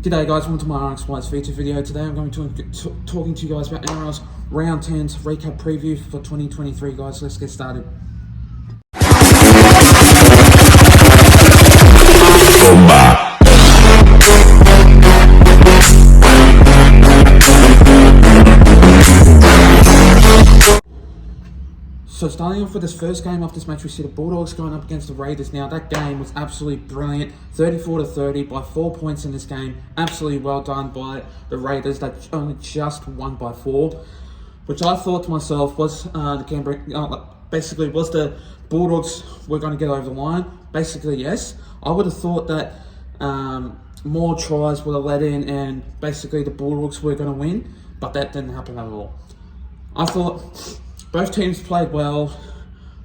G'day guys, welcome to my RxPlayers feature video. Today I'm going to talking to you guys about NRL's Round 10's recap preview for 2023 guys. Let's get started. So starting off with this first game of this match, we see the Bulldogs going up against the Raiders. Now that game was absolutely brilliant, 34-30 by 4 points in this game. Absolutely well done by the Raiders. They only just won by 4, which I thought to myself was the game basically was the Bulldogs were going to get over the line. Basically yes, I would have thought that more tries would have let in and basically the Bulldogs were going to win, but that didn't happen at all. I thought both teams played well.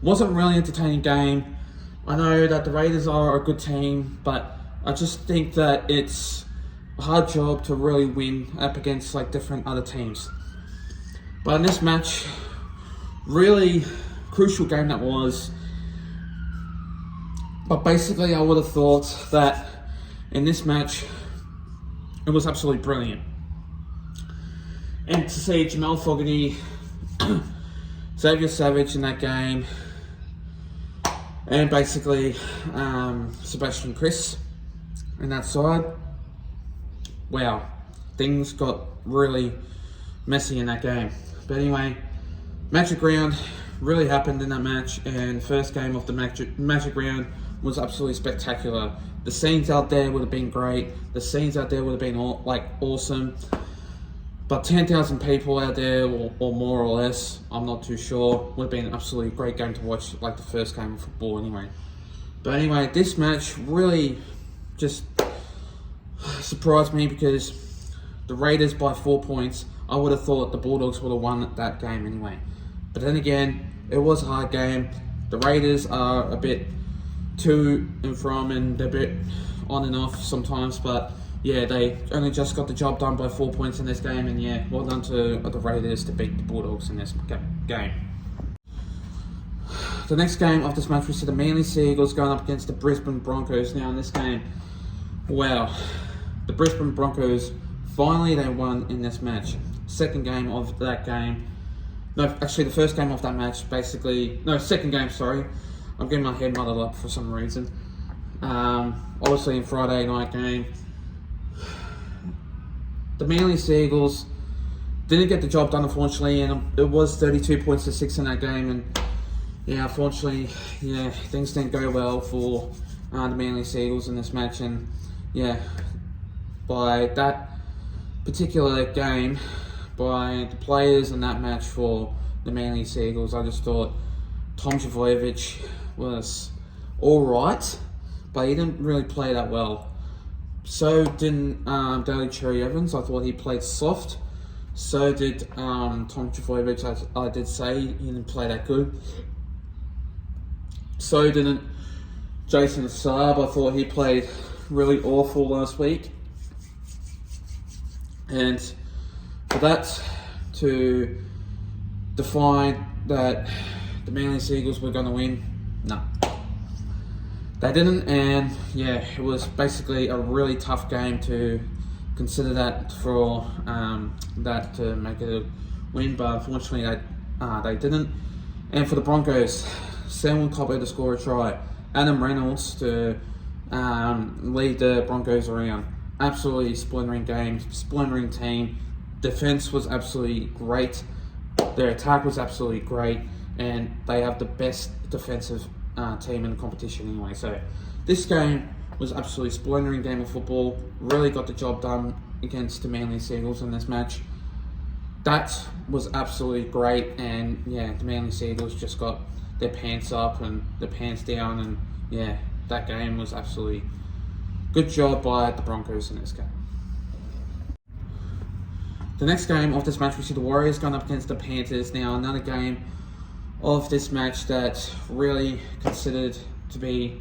Wasn't a really entertaining game. I know that the Raiders are a good team, but I just think that it's a hard job to really win up against like different other teams. But in this match, really crucial game that was. But basically I would have thought that in this match, it was absolutely brilliant. And to see Jamal Fogarty, Xavier Savage in that game, and basically Sebastian Kris in that side. Wow, things got really messy in that game. But anyway, Magic Round really happened in that match, and first game of the Magic Round was absolutely spectacular. The scenes out there would have been great. The scenes out there would have been awesome. But 10,000 people out there, or more or less, I'm not too sure, would have been an absolutely great game to watch, like the first game of football anyway. But anyway, this match really just surprised me because the Raiders by 4 points, I would have thought the Bulldogs would have won that game anyway. But then again, it was a hard game. The Raiders are a bit to and from and they're a bit on and off sometimes, but yeah, they only just got the job done by 4 points in this game, and yeah, well done to the Raiders to beat the Bulldogs in this game. The next game of this match, we see the Manly Sea Eagles going up against the Brisbane Broncos. Now in this game, wow, the Brisbane Broncos, finally they won in this match. Second game of that game. No, actually the first game of that match, second game, sorry. I'm getting my head muddled up for some reason. Obviously in Friday night game, the Manly Sea Eagles didn't get the job done, unfortunately, and it was 32 points to 6 in that game. And yeah, unfortunately, yeah, things didn't go well for the Manly Sea Eagles in this match. And yeah, by that particular game, by the players in that match for the Manly Sea Eagles, I just thought Tom Trbojevic was all right, but he didn't really play that well. So didn't Daly Cherry Evans. I thought he played soft. So did Tom Trbojevic, as I did say, he didn't play that good. So didn't Jason Saab. I thought he played really awful last week. And for that to define that the Manly Sea Eagles were going to win, no. They didn't, and yeah, it was basically a really tough game to consider that for that to make it a win, but unfortunately they didn't. And for the Broncos, Selwyn Cobbo to score a try, Adam Reynolds to lead the Broncos around. Absolutely splendid game, splendid team. Defense was absolutely great. Their attack was absolutely great, and they have the best defensive team in the competition anyway. So this game was absolutely splendid game of football. Really got the job done against the Manly Sea Eagles in this match. That was absolutely great, and yeah, the Manly Sea Eagles just got their pants up and their pants down, and yeah, that game was absolutely good job by the Broncos in this game. The next game of this match, we see the Warriors going up against the Panthers. Now another game of this match that really considered to be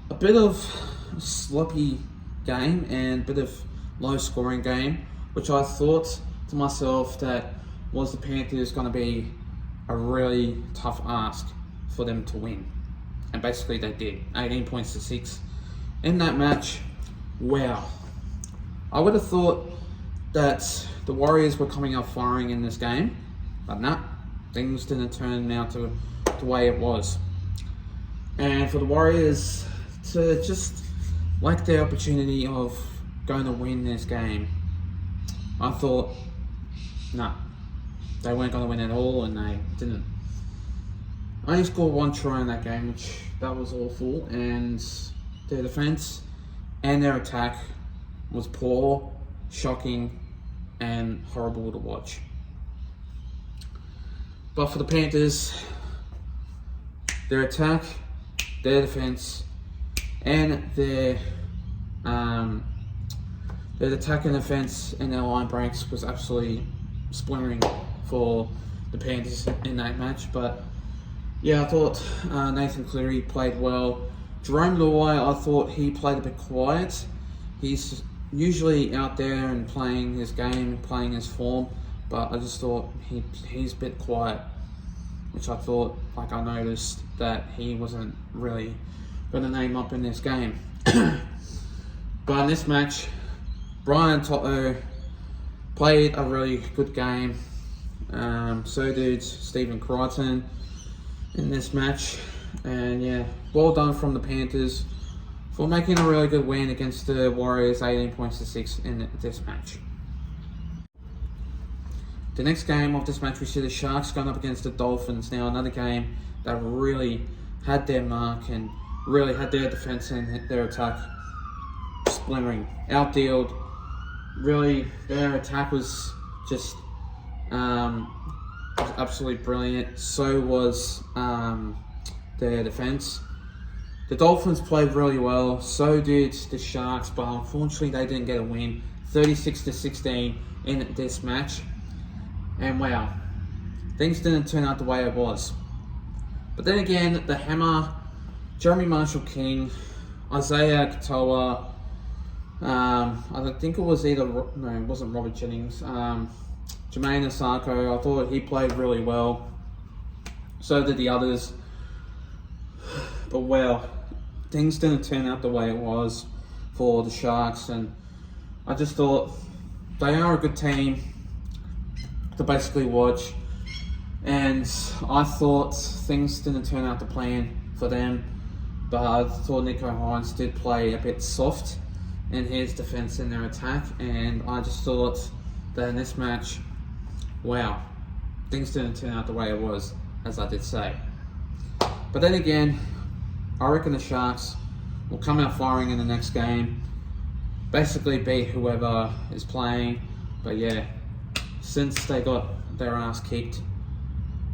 a bit of a sloppy game and a bit of low scoring game, which I thought to myself that was the Panthers going to be a really tough ask for them to win. And basically they did, 18 points to 6 in that match. Wow, I would have thought that the Warriors were coming out firing in this game, but nah, things didn't turn out to the way it was. And for the Warriors to just lack the opportunity of going to win this game, I thought, nah, they weren't going to win at all, and they didn't. I only scored 1 try in that game, which that was awful, and their defense and their attack was poor, shocking, and horrible to watch. But for the Panthers, their attack, their defense, and their attack and defense and their line breaks was absolutely splintering for the Panthers in that match. But yeah, I thought Nathan Cleary played well. Jerome Luai, I thought he played a bit quiet. He's usually out there and playing his game, playing his form, but I just thought he's a bit quiet, which I thought, like I noticed that he wasn't really going to name up in this game. But in this match, Brian Toto played a really good game. So did Stephen Crichton in this match. And yeah, well done from the Panthers for making a really good win against the Warriors, 18 points to 6 in this match. The next game of this match, we see the Sharks going up against the Dolphins. Now, another game that really had their mark and really had their defense and their attack splintering, outdealed. Really, their attack was just absolutely brilliant. So was their defense. The Dolphins played really well. So did the Sharks, but unfortunately, they didn't get a win. 36-16 in this match. And wow, things didn't turn out the way it was. But then again, the Hammer, Jeremy Marshall-King, Isaiah Katoa, I think it was it wasn't Robert Jennings, Jermaine Osako, I thought he played really well. So did the others. But well, things didn't turn out the way it was for the Sharks, and I just thought they are a good team to basically watch, and I thought things didn't turn out to plan for them, but I thought Nico Hines did play a bit soft in his defense and their attack, and I just thought that in this match, wow, things didn't turn out the way it was, as I did say. But then again, I reckon the Sharks will come out firing in the next game, basically beat whoever is playing. But yeah, since they got their ass kicked,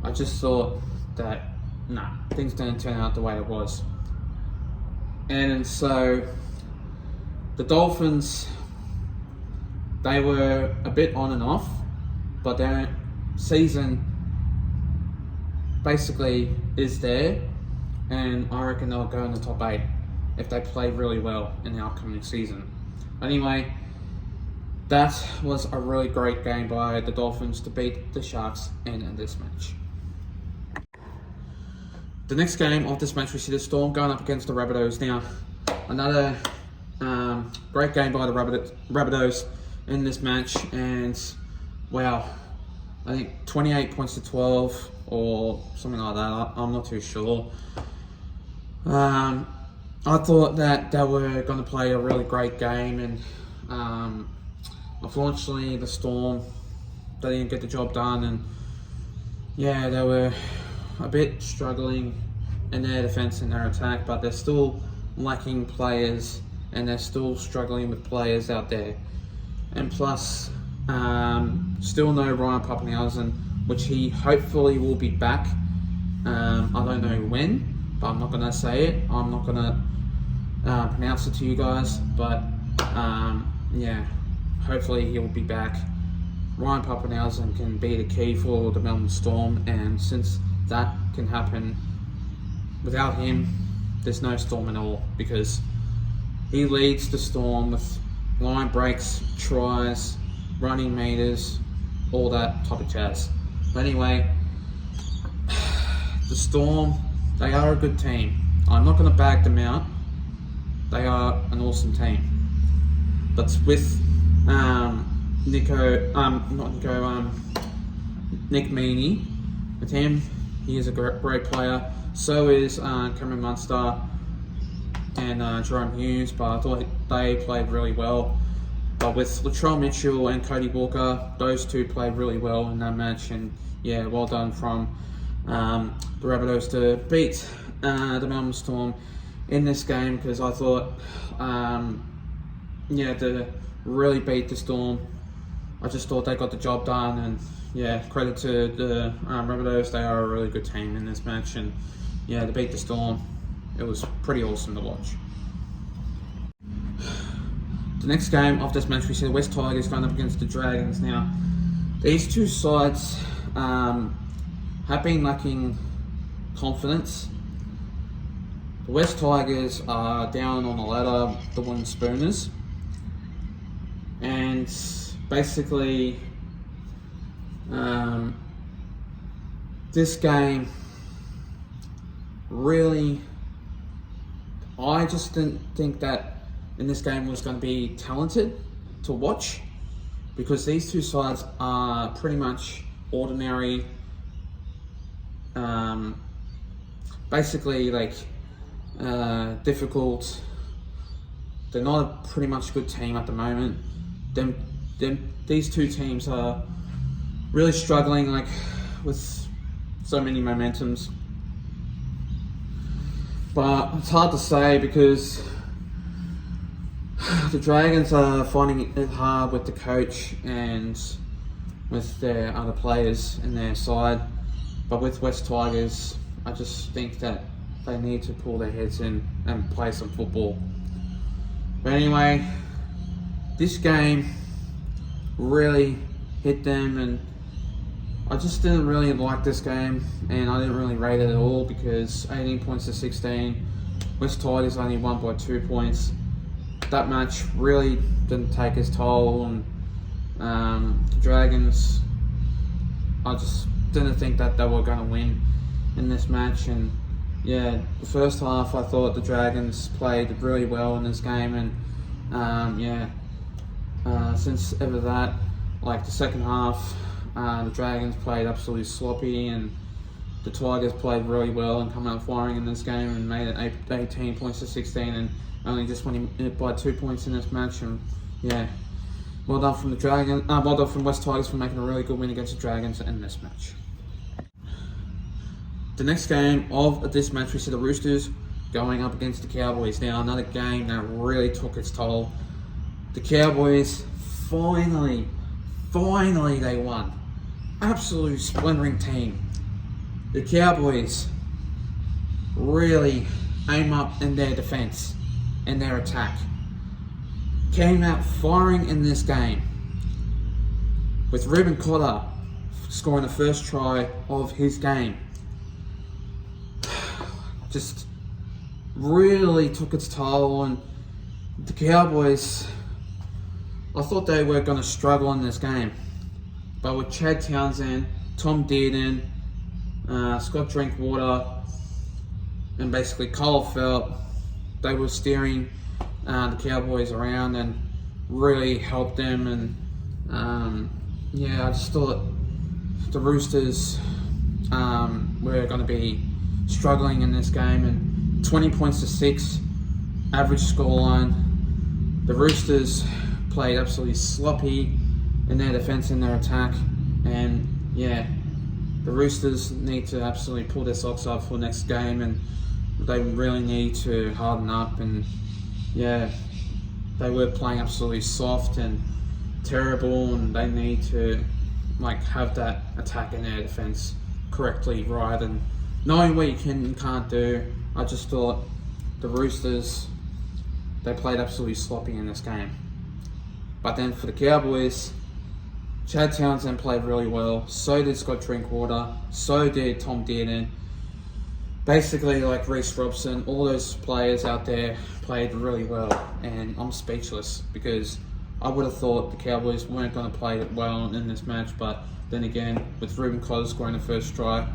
I just thought that, nah, things didn't turn out the way it was. And so, the Dolphins, they were a bit on and off, but their season basically is there, and I reckon they'll go in the top 8 if they play really well in the upcoming season. Anyway, that was a really great game by the Dolphins to beat the Sharks in this match. The next game of this match, we see the Storm going up against the Rabbitohs. Now, another great game by the Rabbitohs in this match, and wow, I think 28 points to 12 or something like that. I'm not too sure. I thought that they were going to play a really great game, and unfortunately the Storm, they didn't get the job done, and yeah, they were a bit struggling in their defense and their attack, but they're still lacking players, and they're still struggling with players out there. And plus, still no Ryan Papenhuyzen, which he hopefully will be back. I don't know when, but I'm not going to say it. I'm not going to pronounce it to you guys, but yeah, hopefully he'll be back. Ryan Papenhuyzen can be the key for the Melbourne Storm, and since that can happen, without him, there's no Storm at all, because he leads the Storm with line breaks, tries, running meters, all that type of jazz. But anyway, the Storm, they are a good team. I'm not going to bag them out. They are an awesome team. But with Nick Meaney. With him, he is a great player. So is Cameron Munster and Jerome Hughes, but I thought they played really well. But with Latrell Mitchell and Cody Walker, those two played really well in that match, and yeah, well done from the Rabbitohs to beat the Melbourne Storm in this game, because I thought, to really beat the Storm. I just thought they got the job done, and yeah, credit to the Rabbitohs. They are a really good team in this match, and yeah, to beat the Storm, it was pretty awesome to watch. The next game of this match, we see the West Tigers going up against the Dragons. Now, these two sides have been lacking confidence. The West Tigers are down on the ladder, the Wooden Spooners, and basically this game really, I just didn't think that in this game was going to be talented to watch, because these two sides are pretty much ordinary, basically like difficult. They're not a pretty much good team at the moment. These two teams are really struggling, like with so many momentums. But it's hard to say, because the Dragons are finding it hard with the coach and with their other players in their side. But with West Tigers, I just think that they need to pull their heads in and play some football. But anyway, this game really hit them, and I just didn't really like this game, and I didn't really rate it at all, because 18 points to 16, West Tigers only won by 2 points. That match really didn't take its toll, and the Dragons, I just didn't think that they were going to win in this match. And yeah, the first half I thought the Dragons played really well in this game, and since ever that, like the second half, the Dragons played absolutely sloppy, and the Tigers played really well and come out firing in this game and made it 18 points to 16, and only just winning it by 2 points in this match. And yeah, well done from the Dragons. Well done from West Tigers for making a really good win against the Dragons in this match. The next game of this match, we see the Roosters going up against the Cowboys. Now, another game that really took its toll. The Cowboys finally they won. Absolute splendering team. The Cowboys really aim up in their defense and their attack. Came out firing in this game, with Reuben Cotter scoring the first try of his game. Just really took its toll, and the Cowboys, I thought they were going to struggle in this game. But with Chad Townsend, Tom Dearden, Scott Drinkwater, and basically Cole Felt, they were steering the Cowboys around and really helped them. And I just thought the Roosters were going to be struggling in this game. And 20 points to 6 average scoreline. The Roosters played absolutely sloppy in their defense and their attack, and yeah, the Roosters need to absolutely pull their socks up for next game, and they really need to harden up. And yeah, they were playing absolutely soft and terrible, and they need to have that attack in their defense correctly right, and knowing what you can and can't do. I just thought the Roosters, they played absolutely sloppy in this game. But then for the Cowboys, Chad Townsend played really well, so did Scott Drinkwater, so did Tom Dearden. Basically, like Reece Robson, all those players out there played really well, and I'm speechless, because I would have thought the Cowboys weren't going to play it well in this match. But then again, with Reuben Cotter scoring the first try,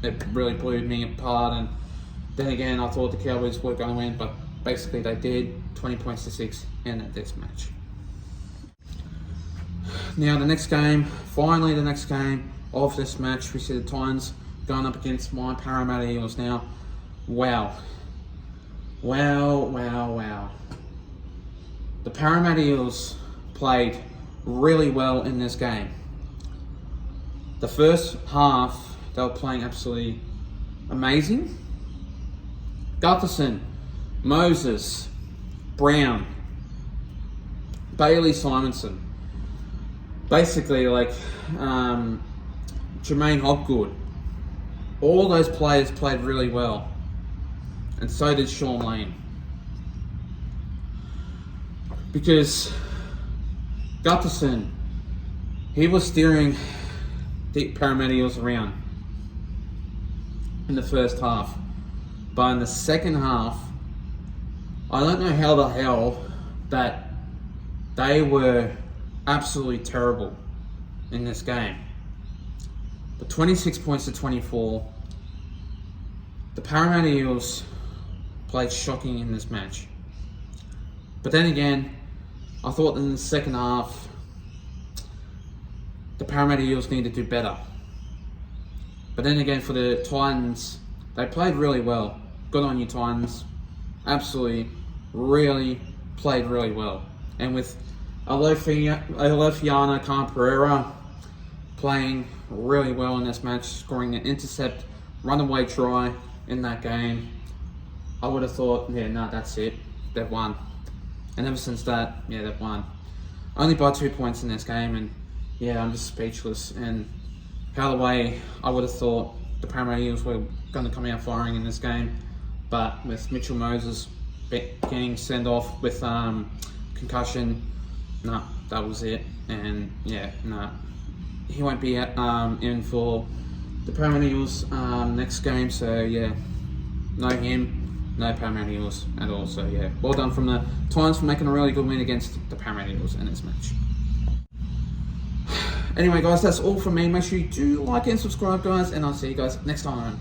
it really blew me apart. And then again, I thought the Cowboys were going to win, but basically they did. 20 points to 6 in this match. Now the next game, finally the next game of this match, we see the Titans going up against my Parramatta Eels. Now, wow. The Parramatta Eels played really well in this game. The first half, they were playing absolutely amazing. Gutherson, Moses, Brown, Bailey Simonson, basically like Jermaine Hopgood, all those players played really well, and so did Sean Lane. Because Gutherson, he was steering the Parramatta Eels around in the first half. But in the second half, I don't know how the hell that they were absolutely terrible in this game. But 26 points to 24, the Parramatta Eels played shocking in this match. But then again, I thought in the second half, the Parramatta Eels need to do better. But then again, for the Titans, they played really well. Good on you, Titans. Absolutely, really played really well. And with Alofiana Khan-Pereira playing really well in this match, scoring an intercept, runaway try in that game, I would have thought, yeah, no, that's it. They've won. And ever since that, yeah, they've won. Only by 2 points in this game, and yeah, I'm just speechless. And how the way I would have thought the Parramatta Eels were going to come out firing in this game, but with Mitchell Moses getting sent off with concussion, no, that was it. And yeah, no, he won't be in for the Parramatta Eels next game. So yeah, no him. No Parramatta Eels at all. So yeah, well done from the Titans for making a really good win against the Parramatta Eels in this match. Anyway guys, that's all from me. Make sure you do like and subscribe guys, and I'll see you guys next time.